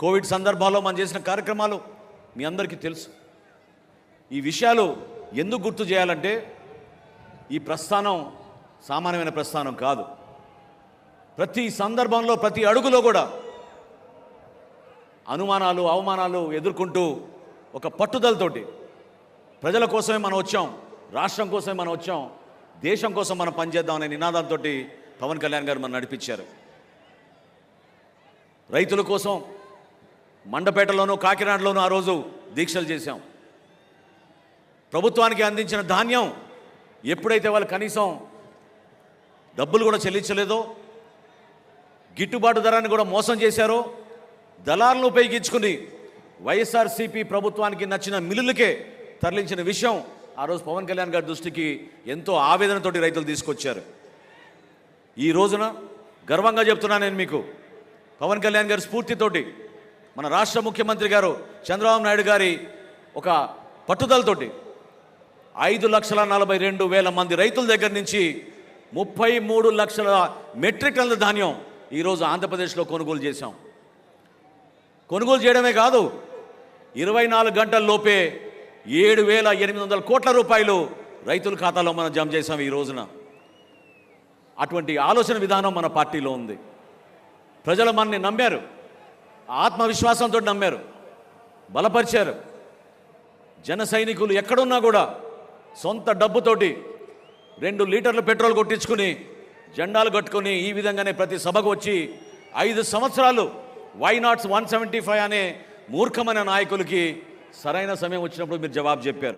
Covid సందర్భాల్లో మనం చేసిన కార్యక్రమాలు మీ అందరికీ తెలుసు. ఈ విషయాలు ఎందుకు గుర్తు చేయాలంటే ఈ ప్రస్థానం సామాన్యమైన ప్రస్థానం కాదు. ప్రతి సందర్భంలో ప్రతి అడుగులో కూడా అనుమానాలు అవమానాలు ఎదుర్కొంటూ ఒక పట్టుదలతోటి ప్రజల కోసమే మనం వచ్చాం, రాష్ట్రం కోసమే మనం వచ్చాం, దేశం కోసం మనం పనిచేద్దామనే నినాదంతో పవన్ కళ్యాణ్ గారు మనం నడిపించారు. రైతుల కోసం మండపేటలోనూ కాకినాడలోనూ ఆ రోజు దీక్షలు చేశాం. ప్రభుత్వానికి అందించిన ధాన్యం ఎప్పుడైతే వాళ్ళు కనీసం డబ్బులు కూడా చెల్లించలేదో, గిట్టుబాటు ధరాన్ని కూడా మోసం చేశారో, దళాలను ఉపయోగించుకుని వైఎస్ఆర్సీపీ ప్రభుత్వానికి నచ్చిన మిల్లులకే తరలించిన విషయం ఆ రోజు పవన్ కళ్యాణ్ గారి దృష్టికి ఎంతో ఆవేదనతోటి రైతులు తీసుకొచ్చారు. ఈ రోజున గర్వంగా చెప్తున్నా నేను మీకు, పవన్ కళ్యాణ్ గారి స్ఫూర్తితోటి మన రాష్ట్ర ముఖ్యమంత్రి గారు చంద్రబాబు నాయుడు గారి ఒక పట్టుదలతోటి 5,42,000 మంది రైతుల దగ్గర నుంచి 33 లక్షల మెట్రిక్ టన్నుల ధాన్యం ఈరోజు ఆంధ్రప్రదేశ్లో కొనుగోలు చేశాం. కొనుగోలు చేయడమే కాదు, 24 గంటల్లోపే 7,800 కోట్ల రూపాయలు రైతుల ఖాతాలో మనం జమ చేశాం ఈ రోజున. అటువంటి ఆలోచన విధానం మన పార్టీలో ఉంది. ప్రజలు మనని నమ్మారు, ఆత్మవిశ్వాసంతో నమ్మారు, బలపరిచారు. జన సైనికులు ఎక్కడున్నా కూడా సొంత డబ్బుతోటి 2 లీటర్లు పెట్రోల్ కొట్టించుకుని జెండాలు కట్టుకొని ఈ విధంగానే ప్రతి సభకు వచ్చి 5 సంవత్సరాలు వై నాట్స్ 175 అనే మూర్ఖమైన నాయకులకి సరైన సమయం వచ్చినప్పుడు మీరు జవాబు చెప్పారు.